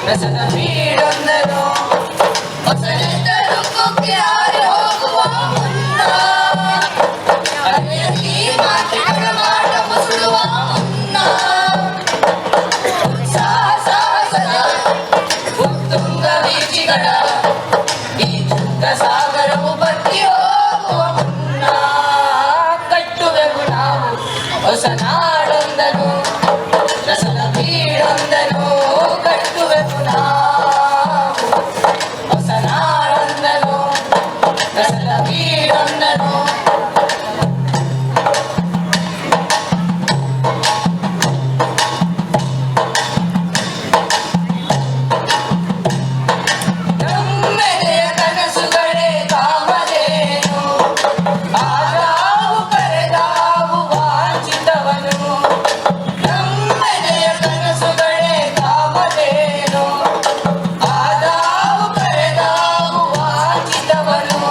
ರಸದ ಬೀಡೊಂದನು ಹೊಸನೆಂದರು ಕುಕ್ಕಿಯಾರಿ ಹೋಗುವ ಮುನ್ನ ಅರಿಯಲಿ ಮಾತಿಗಳ ಮಾಡ ಮುಸುಳುವ ಮುನ್ನ ಸಾಹಸದ ಉತ್ತುಂಗ ಬೀಚಿಗಳ ಈ ಚುಕ್ಕ ಸಾಗರವು ಬತ್ತಿ ಹೋಗುವ ಮುನ್ನ ಕಟ್ಟುವೆವು ನಾವು ಹೊಸ ನಾಡೊಂದನು ರಸದ ಬೀಡೊಂದನು ಕಟ್ಟುವೆವು ನಾವು ಹೊಸ ನಾಡೊಂದನು ರಸದ ಬೀಡೊಂದನು ನಮ್ಮೆದೆಯ ಕನಸುಗಳೇ ಕಾಮಧೇನು ಆದಾವು ಕರೆದಾವು ವಾಂಚಿತವನು ನಮ್ಮೆದೆಯ ಕನಸುಗಳೇ ಕಾಮಧೇನು ಆದಾವು ಕರೆದಾವು ವಾಂಚಿತವನು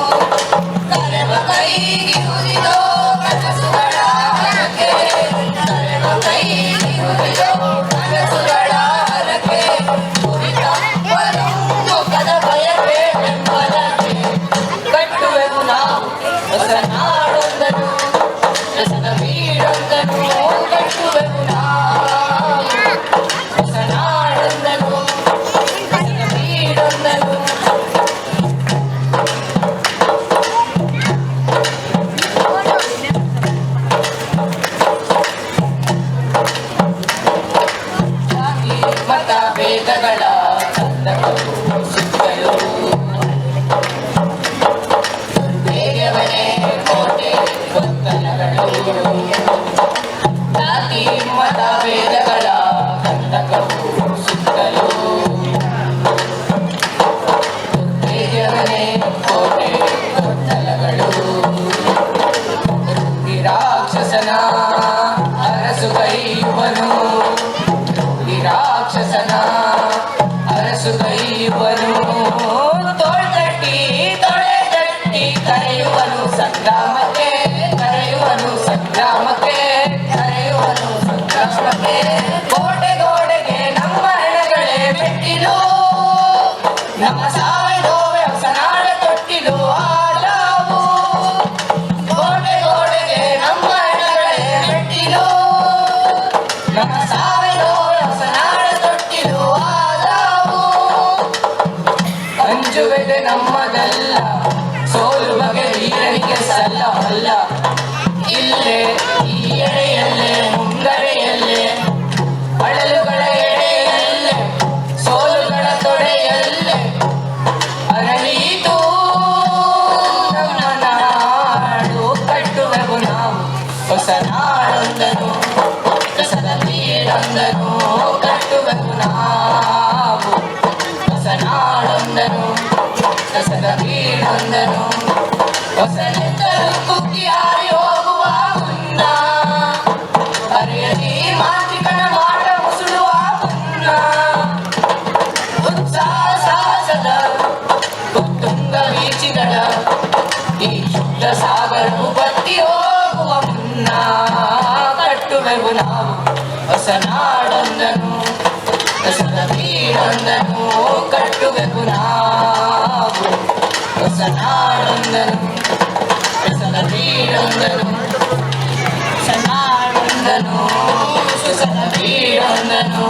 ಕರೆವ ಕೈಗೆ ಉರಿದೋ ಕನಸುಗಳ ಹರಕೆ ಕರೆವ ಕೈಗೆ ಉರಿದೋ ಕನಸುಗಳ ಹರಕೆ ಉರಿದ ಮುಖದ ಭಯವೇ ಬೆಂಬಲಕ್ಕೆ ಕಟ್ಟುವೆವು ನಾವು ಹೊಸ ನಾಡೊಂದನು ರಸದ ಬೀಡೊಂದನು ಕಟ್ಟುವೆವು ನಾವು ಹೊಸ ನಾಡೊಂದನು ರಸದ ಬೀಡೊಂದನು ಜಾತಿ ಮತ ಭೇದಗಳ ಕಂದಕವು ಸುತ್ತಲೂ ಬೇಗವನೇ ಕೋಟೆ ಗೊಂದಲಗಳು ಜಾತಿ ಮತ ಭೇದಗಳ ಕಂದಕವು ಸುತ್ತಲೂ ಬೇಗವನೇ ಕೋಟೆ ಗೊಂದಲಗಳು ಈ ರಾಕ್ಷಸನ ಅರಸುಗೈಯುವನು ಈ ರಾಕ್ಷಸನ ಅರಸುಗೈಯುವನು ತೋಳ್ತಟ್ಟಿ ತೊಡೆ ತಟ್ಟಿ ಕರೆಯುವನು ಸಂಗ್ರಾಮಕ್ಕೆ ಕರೆಯುವನು ಸಂಗ್ರಾಮಕ್ಕೆ ಕರೆಯುವನು ಸಂಗ್ರಾಮಕ್ಕೆ ಕೋಟೆ ಗೋಡೆಗೆ ನಮ್ಮ ಹೆಣಗಳೇ ಮೆಟ್ಟಿಲು ನಮ್ಮ ಸಾವೆನೋವೆ ಹೊಸ ನಾಡ ತೊಟ್ಟಿಲು ಆದಾವು ಕೋಟೆ ಗೋಡೆಗೆ ನಮ್ಮ ಹೆಣಗಳೇ ಮೆಟ್ಟಿಲು ನಮ್ಮ ಸಾವೆನೋವೆ ಹೊಸ ನಾಡ ತೊಟ್ಟಿಲು ಆದಾವು ಅಂಜುವೆದೆ ನಮ್ಮದಲ್ಲ ಸೋಲು ಬಗೆ ವೀರನಿಗೆ ಸಲ್ಲ ಅಲ್ಲ ಇಲ್ಲೇ ಈ ಎಡೆಯಲ್ಲೇ ಮುಂಗರೆಯಲ್ಲೇ ಅಳಲುಗಳ ಎಡೆಯಲ್ಲೇ ಸೋಲುಗಳ ತೊಡೆಯಲ್ಲೇ ಅರಳೀತು ನಮ್ಮ ನಾಡು ಕಟ್ಟುವೆವು ನಾವು ಹೊಸ ನಾಡೊಂದನು ರಸದ ಬೀಡೊಂದನು ಕಟ್ಟುವೆವು ನಾವು ಹೊಸ ನಾಡೊಂದನು ರಸದ ಬೀಡೊಂದನು ಹೊಸನೆಂದರು ಕುಕ್ಕಿಯಾರಿ ಹೋಗುವ ಮುನ್ನ ಅರಿಯಲಿ ಮಾತಿಗಳ ಮಾಡ ಮುಸುಳುವ ಮುನ್ನ ಉತ್ಸಾಹ ಸಾಹಸದ ಉತ್ತುಂಗ ಬೀಚಿಗಳ ಈ ಶುದ್ಧ ಸಾಗರವು ಬತ್ತಿ ಹೋಗುವ ಮುನ್ನ ಕಟ್ಟುವೆವು ನಾವು ಹೊಸ ನಾಡೊಂದನು ರಸದ ಬೀಡೊಂದನು ಕಟ್ಟುವೆವು ನಾವು ಹೊಸ ನಾಡೊಂದನು ರಸದ ಬೀಡೊಂದನು ಹೊಸ ನಾಡೊಂದನು ರಸದ ಬೀಡೊಂದನು